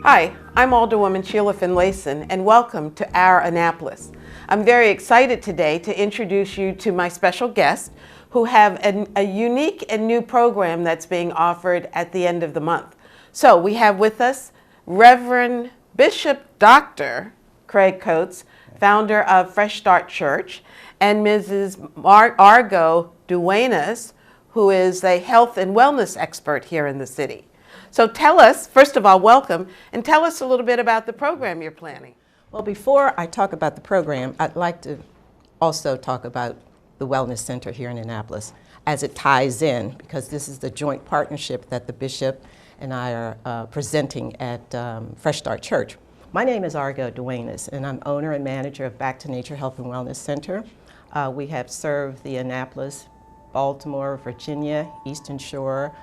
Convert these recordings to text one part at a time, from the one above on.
Hi, I'm Alderwoman Sheila Finlayson, and welcome to our Annapolis. I'm very excited today to introduce you to my special guest who have a unique and new program that's being offered at the end of the month. So we have with us Reverend Bishop Dr. Craig Coates, founder of Fresh Start Church, and Mrs. Argo Duenas, who is a health and wellness expert here in the city. So tell us, first of all, welcome, and tell us a little bit about the program you're planning. Well, before I talk about the program, I'd like to also talk about the Wellness Center here in Annapolis as it ties in, because this is the joint partnership that the Bishop and I are presenting at Fresh Start Church. My name is Argo Duenas, and I'm owner and manager of Back to Nature Health and Wellness Center. We have served the Annapolis, Baltimore, Virginia, Eastern Shore,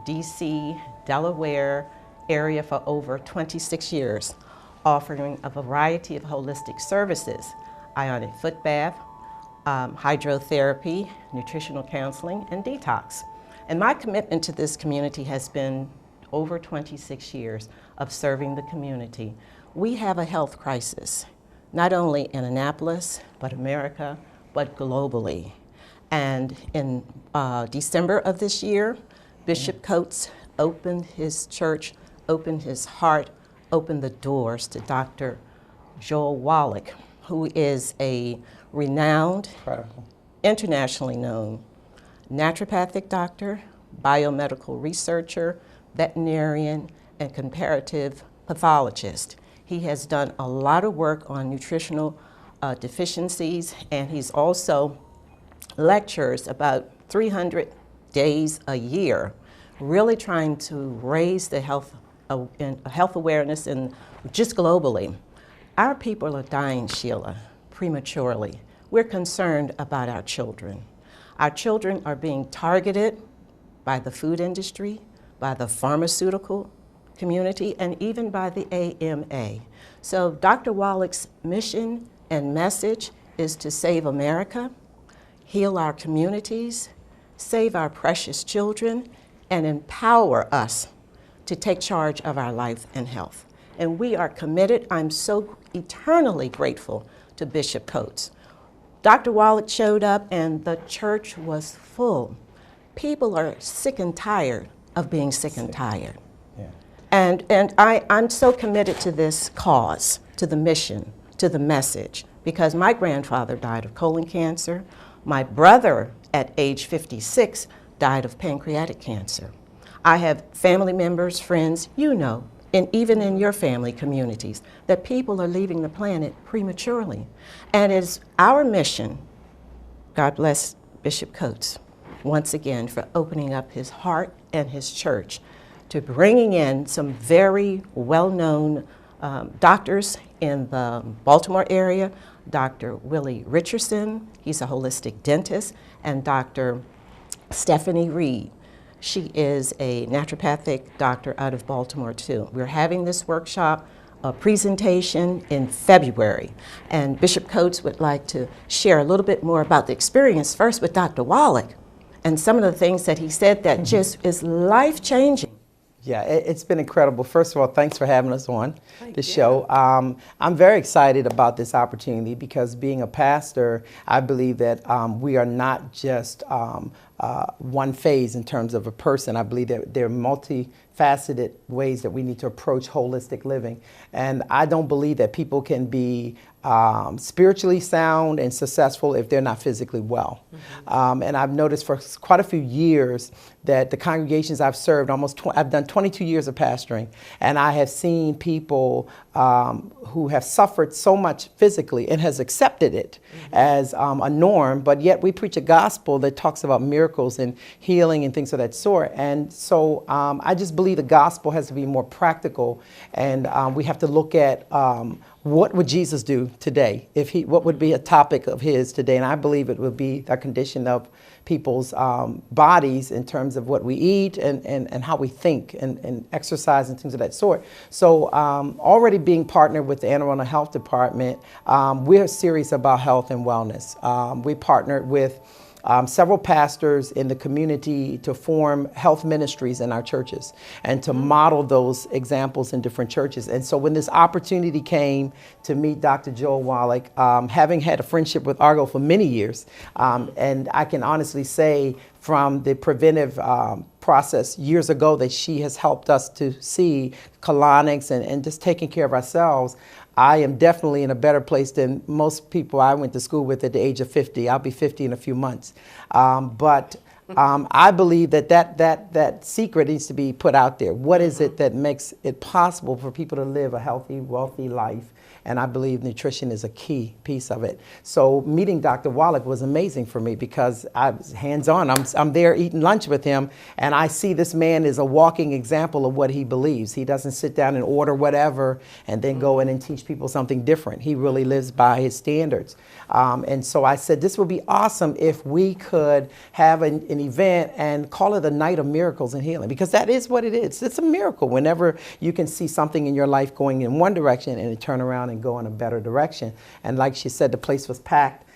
DC, Delaware area for over 26 years, offering a variety of holistic services: ionic foot bath, hydrotherapy, nutritional counseling, and detox. And my commitment to this community has been over 26 years of serving the community. We have a health crisis, not only in Annapolis, but America, but globally. And in December of this year, Bishop Coates opened his church, opened his heart, opened the doors to Dr. Joel Wallach, who is a renowned, internationally known naturopathic doctor, biomedical researcher, veterinarian, and comparative pathologist. He has done a lot of work on nutritional deficiencies, and he's also lectures about 300 days a year, really trying to raise the health awareness and just globally. Our people are dying, Sheila, prematurely. We're concerned about our children. Our children are being targeted by the food industry, by the pharmaceutical community, and even by the AMA. So Dr. Wallach's mission and message is to save America, heal our communities, save our precious children, and empower us to take charge of our life and health. And we are committed. I'm so eternally grateful to Bishop Coates. Dr. Wallach showed up and the church was full. People are sick and tired of being sick and tired. Yeah. And I'm so committed to this cause, to the mission, to the message, because my grandfather died of colon cancer. My brother, at age 56, died of pancreatic cancer. I have family members, friends, you know, and even in your family communities, that people are leaving the planet prematurely. And it's our mission, God bless Bishop Coates, once again, for opening up his heart and his church to bringing in some very well-known doctors in the Baltimore area, Dr. Willie Richardson, he's a holistic dentist, and Dr. Stephanie Reed. She is a naturopathic doctor out of Baltimore too. We're having this workshop, a presentation in February, and Bishop Coates would like to share a little bit more about the experience first with Dr. Wallach and some of the things that he said that just is life-changing. Yeah, it's been incredible. First of all, thanks for having us on the show. I'm very excited about this opportunity because being a pastor, I believe that we are not just one phase in terms of a person. I believe that there are multifaceted ways that we need to approach holistic living. And I don't believe that people can be spiritually sound and successful if they're not physically well. Mm-hmm. And I've noticed for quite a few years that the congregations I've served, I've done 22 years of pastoring, and I have seen people who have suffered so much physically and has accepted it as a norm, but yet we preach a gospel that talks about miracles and healing and things of that sort. And so I just believe the gospel has to be more practical, and we have to look at what would Jesus do today? What would be a topic of his today? And I believe it would be a condition of people's bodies in terms of what we eat and how we think and exercise and things of that sort. So already being partnered with the Anne Arundel Health Department, we're serious about health and wellness. We partnered with several pastors in the community to form health ministries in our churches and to model those examples in different churches. And so when this opportunity came to meet Dr. Joel Wallach, having had a friendship with Argo for many years, and I can honestly say from the preventive process years ago that she has helped us to see colonics and just taking care of ourselves, I am definitely in a better place than most people I went to school with at the age of 50. I'll be 50 in a few months. But I believe that secret needs to be put out there. What is it that makes it possible for people to live a healthy, wealthy life? And I believe nutrition is a key piece of it. So meeting Dr. Wallach was amazing for me because I was hands-on. I'm there eating lunch with him, and I see this man is a walking example of what he believes. He doesn't sit down and order whatever and then go in and teach people something different. He really lives by his standards. And so I said, this would be awesome if we could have an event and call it a night of miracles and healing, because that is what it is. It's a miracle whenever you can see something in your life going in one direction and it turn around and go in a better direction. And like she said, the place was packed.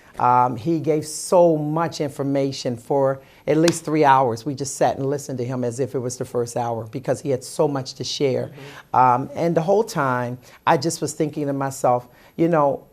He gave so much information for at least 3 hours. We just sat and listened to him as if it was the first hour because he had so much to share. And the whole time, I just was thinking to myself, you know,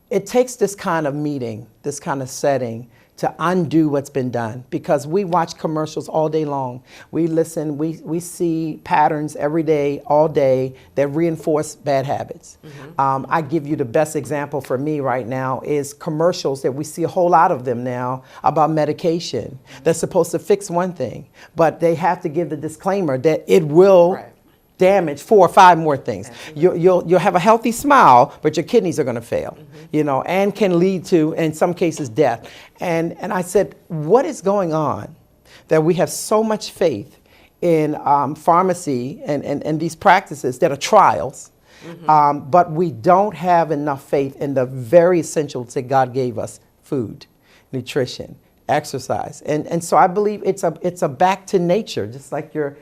it takes this kind of meeting, this kind of setting, to undo what's been done, because we watch commercials all day long. We listen, we see patterns every day, all day, that reinforce bad habits. I give you the best example for me right now is commercials that we see a whole lot of them now about medication that's supposed to fix one thing, but they have to give the disclaimer that it will damage 4 or 5 more things. You'll have a healthy smile, but your kidneys are going to fail, you know, and can lead to, in some cases, death. And I said, what is going on that we have so much faith in pharmacy and these practices that are trials, but we don't have enough faith in the very essentials that God gave us: food, nutrition, exercise. And so I believe it's a back to nature, just like your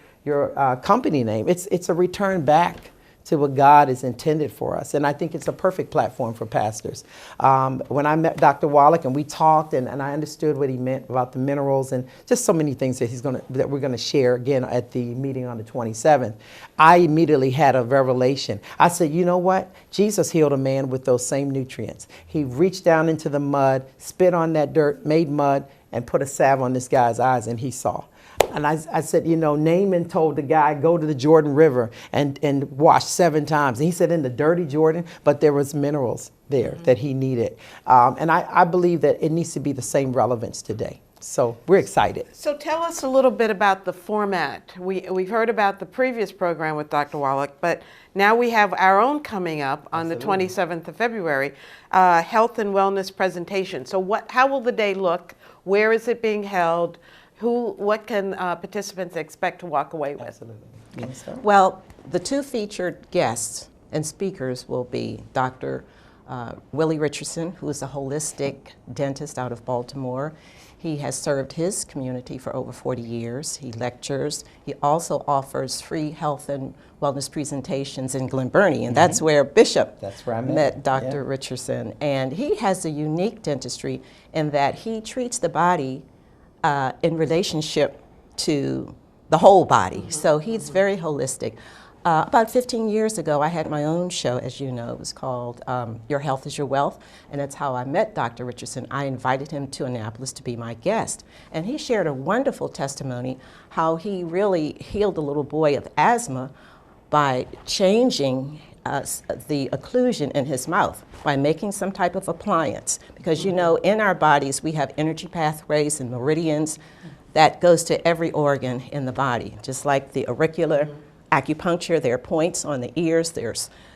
company name. It's a return back to what God has intended for us. And I think it's a perfect platform for pastors. When I met Dr. Wallach and we talked and I understood what he meant about the minerals and just so many things that we're gonna share again at the meeting on the 27th, I immediately had a revelation. I said, you know what? Jesus healed a man with those same nutrients. He reached down into the mud, spit on that dirt, made mud, and put a salve on this guy's eyes, and he saw. And I said, you know, Naaman told the guy, go to the Jordan River and wash 7 times. And he said in the dirty Jordan, but there was minerals there that he needed. And I believe that it needs to be the same relevance today. So we're excited. So tell us a little bit about the format. We've heard about the previous program with Dr. Wallach, but now we have our own coming up on the 27th of February, health and wellness presentation. So how will the day look? Where is it being held? What can participants expect to walk away with? Absolutely. Well, the 2 featured guests and speakers will be Dr. Willie Richardson, who is a holistic dentist out of Baltimore. He has served his community for over 40 years. He lectures. He also offers free health and wellness presentations in Glen Burnie, and that's where Bishop met Dr. Richardson. And he has a unique dentistry in that he treats the body in relationship to the whole body. So he's very holistic. About 15 years ago, I had my own show, as you know. It was called Your Health is Your Wealth, and that's how I met Dr. Richardson. I invited him to Annapolis to be my guest, and he shared a wonderful testimony how he really healed a little boy of asthma by changing the occlusion in his mouth by making some type of appliance. Because you know, in our bodies we have energy pathways and meridians that goes to every organ in the body. Just like the auricular acupuncture, there are points on the ears,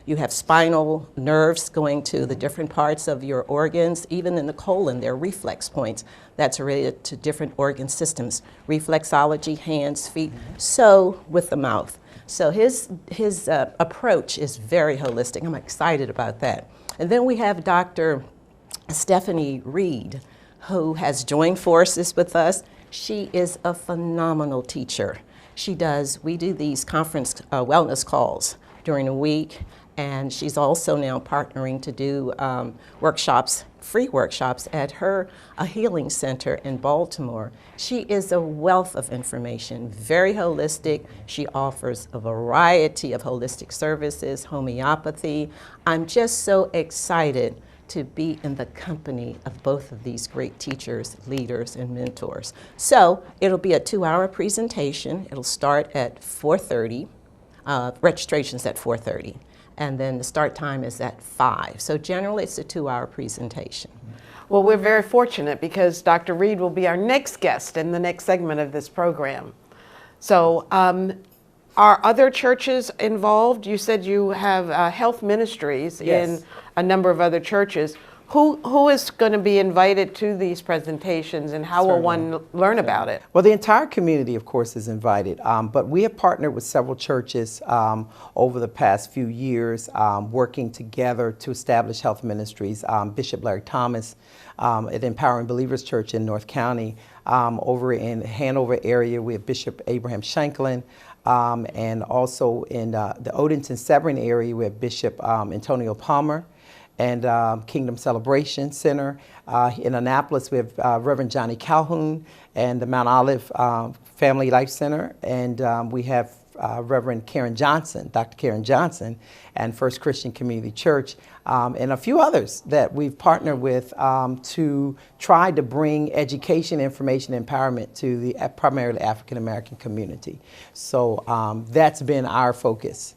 you have spinal nerves going to the different parts of your organs. Even in the colon, there are reflex points that's related to different organ systems. Reflexology, hands, feet, so with the mouth. So his approach is very holistic. I'm excited about that. And then we have Dr. Stephanie Reed, who has joined forces with us. She is a phenomenal teacher. We do these conference wellness calls during the week, And she's also now partnering to do workshops, free workshops at her healing center in Baltimore. She is a wealth of information, very holistic. She offers a variety of holistic services, homeopathy. I'm just so excited to be in the company of both of these great teachers, leaders, and mentors. So it'll be a 2-hour presentation. It'll start at 4:30. Registration's at 4:30. And then the start time is at 5. So generally it's a 2-hour presentation. Well, we're very fortunate because Dr. Reed will be our next guest in the next segment of this program. So are other churches involved? You said you have health ministries in a number of other churches. Who is going to be invited to these presentations, and how will one learn about it? Well, the entire community, of course, is invited, but we have partnered with several churches over the past few years, working together to establish health ministries. Bishop Larry Thomas at Empowering Believers Church in North County. Over in Hanover area, we have Bishop Abraham Shanklin. And also in the Odenton-Severn area, we have Bishop Antonio Palmer and Kingdom Celebration Center. In Annapolis, we have Reverend Johnny Calhoun and the Mount Olive Family Life Center. And we have Reverend Karen Johnson, Dr. Karen Johnson, and First Christian Community Church, and a few others that we've partnered with to try to bring education, information, empowerment to the primarily African American community. So that's been our focus.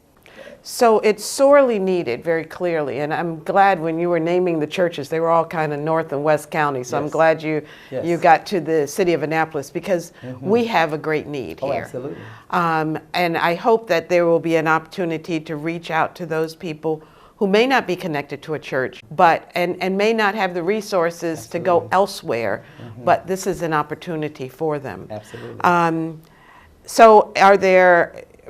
So it's sorely needed, very clearly, and I'm glad when you were naming the churches, they were all kind of North and West County, so I'm glad you got to the city of Annapolis, because we have a great need here. Absolutely. And I hope that there will be an opportunity to reach out to those people who may not be connected to a church, but and may not have the resources to go elsewhere, but this is an opportunity for them. Absolutely. So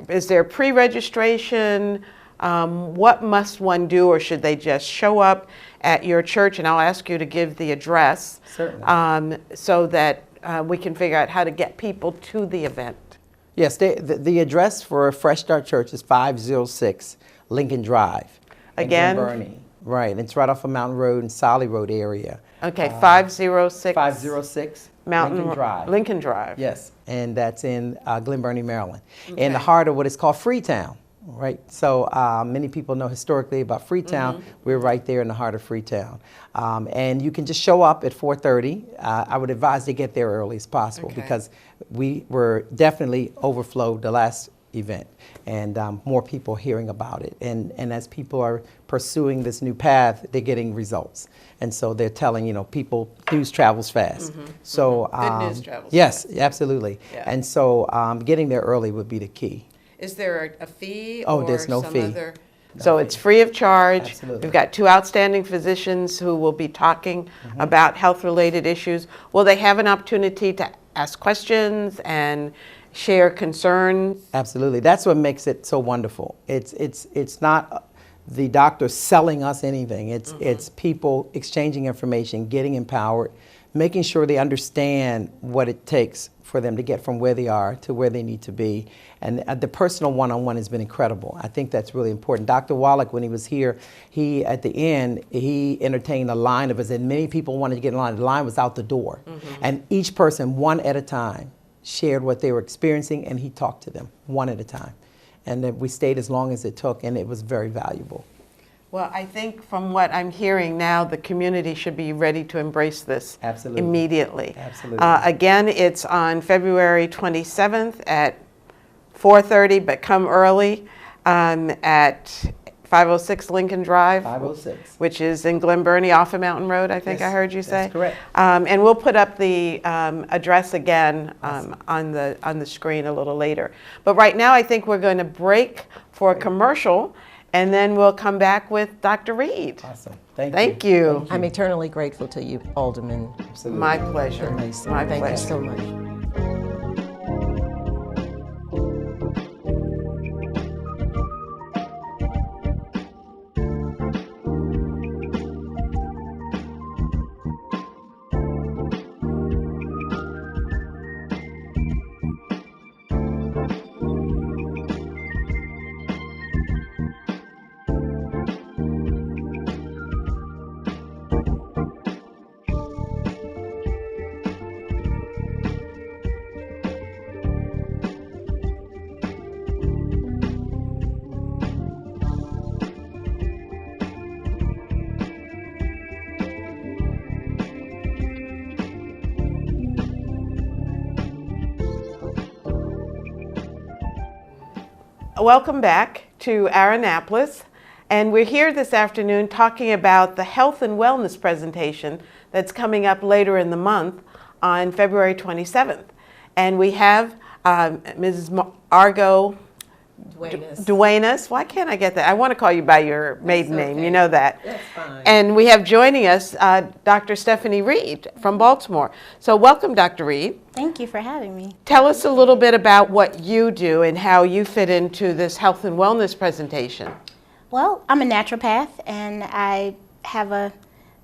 is there pre-registration? What must one do, or should they just show up at your church? And I'll ask you to give the address. Certainly. So that we can figure out how to get people to the event. Yes, the address for Fresh Start Church is 506 Lincoln Drive. Again? In Glen Burnie. Right, it's right off of Mountain Road and Solly Road area. Okay, 506? 506 Lincoln Drive. Yes, and that's in Glen Burnie, Maryland, in the heart of what is called Freetown, right? So many people know historically about Freetown. We're right there in the heart of Freetown. And you can just show up at 4:30. I would advise to get there early as possible because we were definitely overflowed the last event, and more people hearing about it. And as people are pursuing this new path, they're getting results. And so they're telling, people, news travels fast. So Good news travels yes, fast. absolutely. Yeah. And so getting there early would be the key. Is there a fee? Oh, or there's no some fee. Other? So it's free of charge. Absolutely. We've got 2 outstanding physicians who will be talking about health-related issues. Will they have an opportunity to ask questions and share concerns? Absolutely. That's what makes it so wonderful. It's not the doctor selling us anything. It's people exchanging information, getting empowered, making sure they understand what it takes for them to get from where they are to where they need to be. And the personal one-on-one has been incredible. I think that's really important. Dr. Wallach, when he was here, at the end, he entertained a line of us, and many people wanted to get in line. The line was out the door. And each person, one at a time, shared what they were experiencing, and he talked to them one at a time. And then we stayed as long as it took, and it was very valuable. Well, I think from what I'm hearing now, the community should be ready to embrace this immediately. Absolutely. Again, it's on February 27th at 4:30, but come early at 506 Lincoln Drive. 506. Which is in Glen Burnie off of Mountain Road, I think I heard you say. That's correct. And we'll put up the address again on the screen a little later. But right now, I think we're going to break for a commercial, and then we'll come back with Dr. Reed. Awesome. Thank you. I'm eternally grateful to you, Alderman. Absolutely. My pleasure. Mason. My Thank pleasure. you so much. Welcome back to our Annapolis. And we're here this afternoon talking about the health and wellness presentation that's coming up later in the month on February 27th. And we have Mrs. Argo Duenas. Why can't I get that? I want to call you by your maiden name. You know that. That's fine. And we have joining us Dr. Stephanie Reed from Baltimore. So welcome, Dr. Reed. Thank you for having me. Tell us a little bit about what you do and how you fit into this health and wellness presentation. Well, I'm a naturopath, and I have a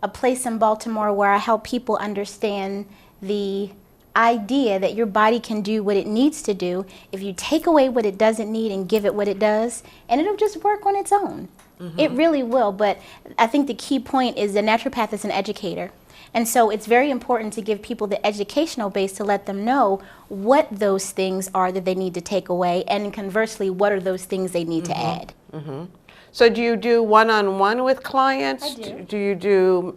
place in Baltimore where I help people understand the idea that your body can do what it needs to do if you take away what it doesn't need and give it what it does, and it'll just work on its own. It really will. But I think the key point is the naturopath is an educator. And so it's very important to give people the educational base to let them know what those things are that they need to take away, and conversely, what are those things they need to add. So do you do one-on-one with clients? I do. Do you do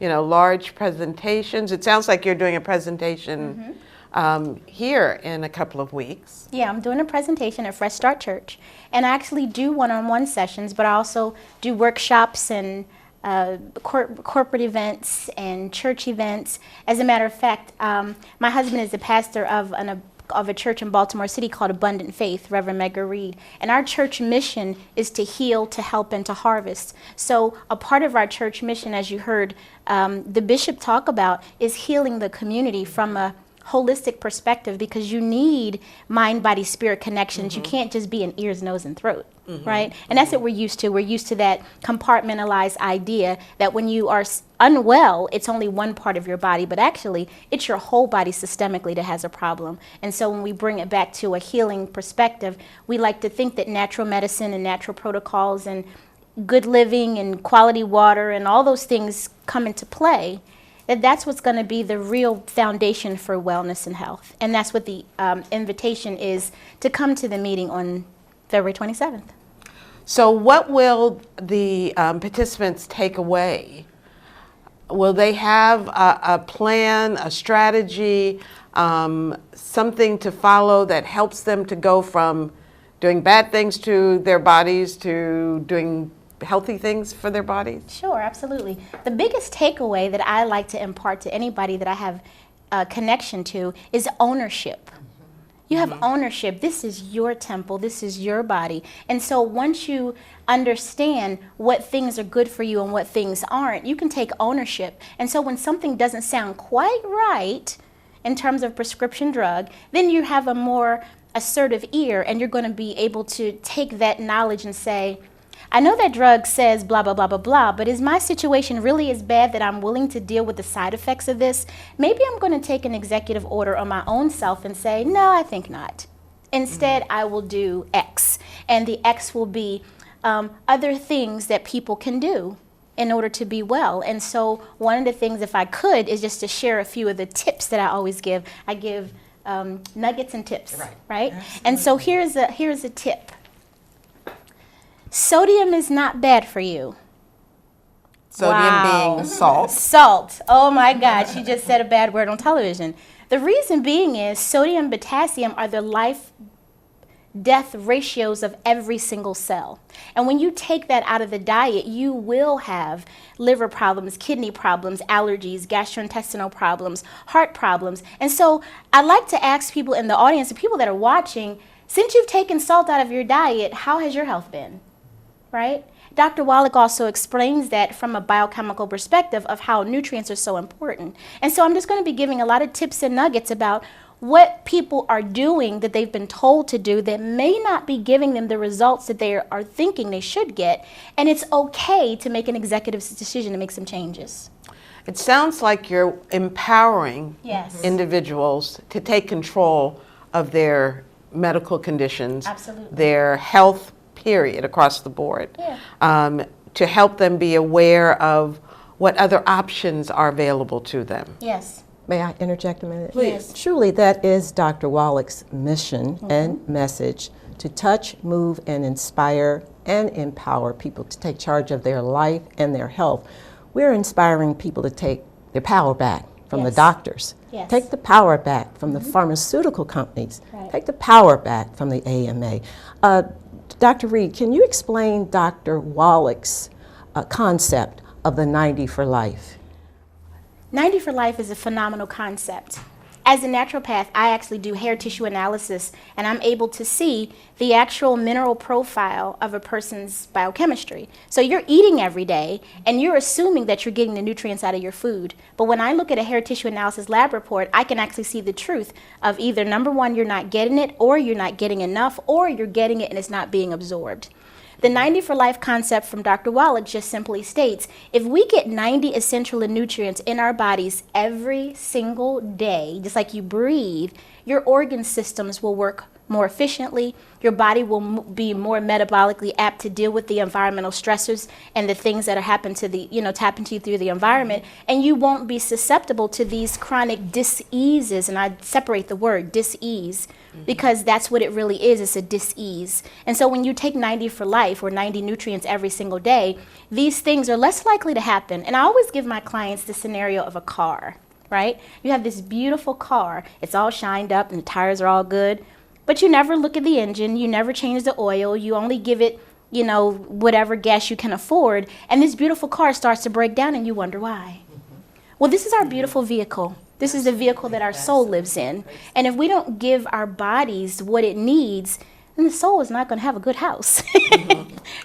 large presentations? It sounds like you're doing a presentation here in a couple of weeks. Yeah, I'm doing a presentation at Fresh Start Church, and I actually do one-on-one sessions, but I also do workshops and corporate events and church events. As a matter of fact, my husband is the pastor of a church in Baltimore City called Abundant Faith, Reverend Medgar Reed. And our church mission is to heal, to help, and to harvest. So a part of our church mission, as you heard the bishop talk about, is healing the community from a holistic perspective, because you need mind, body, spirit connections. You can't just be an ears, nose, and throat, right? And that's what we're used to. We're used to that compartmentalized idea that when you are unwell, it's only one part of your body, but actually it's your whole body systemically that has a problem. And so when we bring it back to a healing perspective, we like to think that natural medicine and natural protocols and good living and quality water and all those things come into play, that's what's going to be the real foundation for wellness and health. And that's what the invitation is, to come to the meeting on February 27th. So what will the participants take away? Will they have a plan, a strategy, something to follow that helps them to go from doing bad things to their bodies to doing healthy things for their bodies? Sure, absolutely. The biggest takeaway that I like to impart to anybody that I have a connection to is ownership. You have ownership. This is your temple. This is your body. And so once you understand what things are good for you and what things aren't, you can take ownership. And so when something doesn't sound quite right in terms of prescription drug, then you have a more assertive ear, and you're going to be able to take that knowledge and say, I know that drug says blah, blah, blah, blah, blah, but is my situation really as bad that I'm willing to deal with the side effects of this? Maybe I'm going to take an executive order on my own self and say, no, I think not. Instead, I will do X. And the X will be other things that people can do in order to be well. And so one of the things, if I could, is just to share a few of the tips that I always give. I give nuggets and tips, right? And so here's a tip. Sodium is not bad for you. Sodium being salt. Salt. Oh my God, she just said a bad word on television. The reason being is sodium and potassium are the life-death ratios of every single cell. And when you take that out of the diet, you will have liver problems, kidney problems, allergies, gastrointestinal problems, heart problems. And so I like to ask people in the audience, the people that are watching, since you've taken salt out of your diet, how has your health been? Right? Dr. Wallach also explains that from a biochemical perspective of how nutrients are so important. And so I'm just going to be giving a lot of tips and nuggets about what people are doing that they've been told to do that may not be giving them the results that they are thinking they should get. And it's okay to make an executive decision to make some changes. It sounds like you're empowering Yes. individuals to take control of their medical conditions, Absolutely. their health period across the board, to help them be aware of what other options are available to them. Yes. May I interject a minute? Please. Truly, that is Dr. Wallach's mission and message, to touch, move, and inspire and empower people to take charge of their life and their health. We're inspiring people to take their power back from the doctors. Yes. Take the power back from the pharmaceutical companies. Right. Take the power back from the AMA. Dr. Reed, can you explain Dr. Wallach's concept of the 90 for life? 90 for life is a phenomenal concept. As a naturopath, I actually do hair tissue analysis, and I'm able to see the actual mineral profile of a person's biochemistry. So you're eating every day, and you're assuming that you're getting the nutrients out of your food. But when I look at a hair tissue analysis lab report, I can actually see the truth of either, number one, you're not getting it, or you're not getting enough, or you're getting it and it's not being absorbed. The 90 for life concept from Dr. Wallach just simply states, if we get 90 essential nutrients in our bodies every single day, just like you breathe, your organ systems will work more efficiently, your body will be more metabolically apt to deal with the environmental stressors and the things that are happen to the, tap into you through the environment, and you won't be susceptible to these chronic diseases, and I separate the word disease, because that's what it really is, it's a disease. And so when you take 90 for life, or 90 nutrients every single day, these things are less likely to happen. And I always give my clients the scenario of a car, right? You have this beautiful car, it's all shined up and the tires are all good, but you never look at the engine, you never change the oil, you only give it, whatever gas you can afford, and this beautiful car starts to break down and you wonder why. Well, this is our beautiful vehicle. This is the vehicle that our soul lives in. And if we don't give our bodies what it needs, then the soul is not going to have a good house,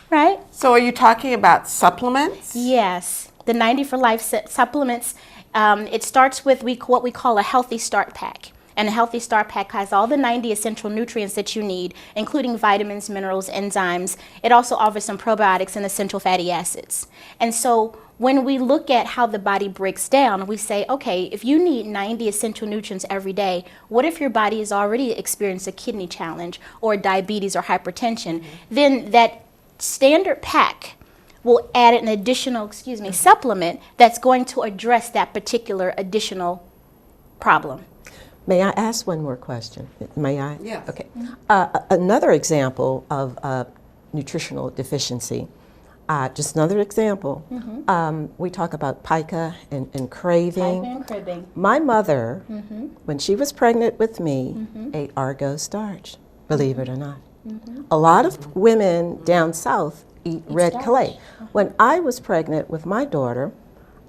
right? So are you talking about supplements? Yes, the 90 for life supplements, it starts with what we call a healthy start pack. And a healthy start pack has all the 90 essential nutrients that you need, including vitamins, minerals, enzymes. It also offers some probiotics and essential fatty acids. And so when we look at how the body breaks down, we say, okay, if you need 90 essential nutrients every day, what if your body has already experienced a kidney challenge or diabetes or hypertension? Then that standard pack will add an additional, supplement that's going to address that particular additional problem. May I ask one more question? May I? Yeah. Okay. Another example of nutritional deficiency, just another example, we talk about pica and craving. Pica and cribbing. My mother, when she was pregnant with me, ate Argo starch, believe it or not. A lot of women down south eat red starch. clay. When I was pregnant with my daughter,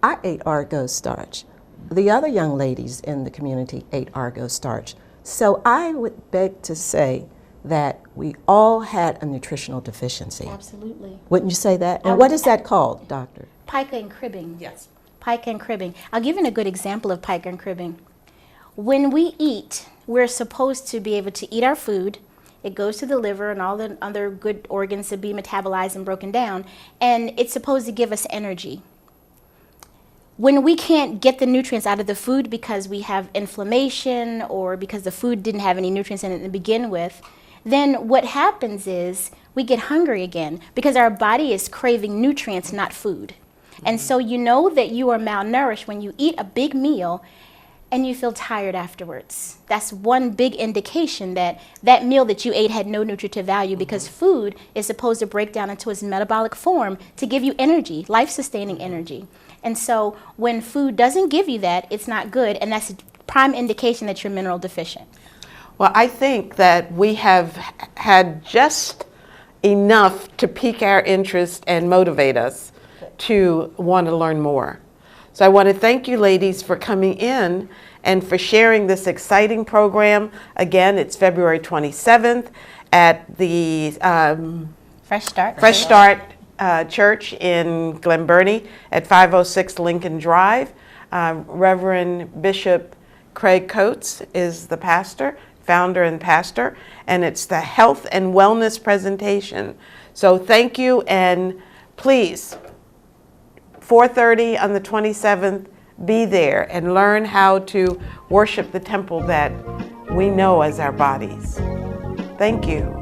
I ate Argo starch. The other young ladies in the community ate Argo starch. So I would beg to say that we all had a nutritional deficiency. Absolutely. Wouldn't you say that? And what is that called, doctor? Pica and cribbing. Yes. Pica and cribbing. I'll give you a good example of pica and cribbing. When we eat, we're supposed to be able to eat our food. It goes to the liver and all the other good organs to be metabolized and broken down, and it's supposed to give us energy. When we can't get the nutrients out of the food because we have inflammation or because the food didn't have any nutrients in it to begin with, then what happens is we get hungry again because our body is craving nutrients, not food. And so you know that you are malnourished when you eat a big meal and you feel tired afterwards. That's one big indication that that meal that you ate had no nutritive value, because food is supposed to break down into its metabolic form to give you energy, life-sustaining energy. And so when food doesn't give you that, it's not good, and that's a prime indication that you're mineral deficient. Well, I think that we have had just enough to pique our interest and motivate us to want to learn more. So I want to thank you ladies for coming in and for sharing this exciting program. Again, it's February 27th at the Fresh Start. Fresh Start Church in Glen Burnie at 506 Lincoln Drive. Reverend Bishop Craig Coates is the pastor, founder and pastor, and it's the health and wellness presentation. So thank you, and please, 4:30 on the 27th, be there and learn how to worship the temple that we know as our bodies. Thank you.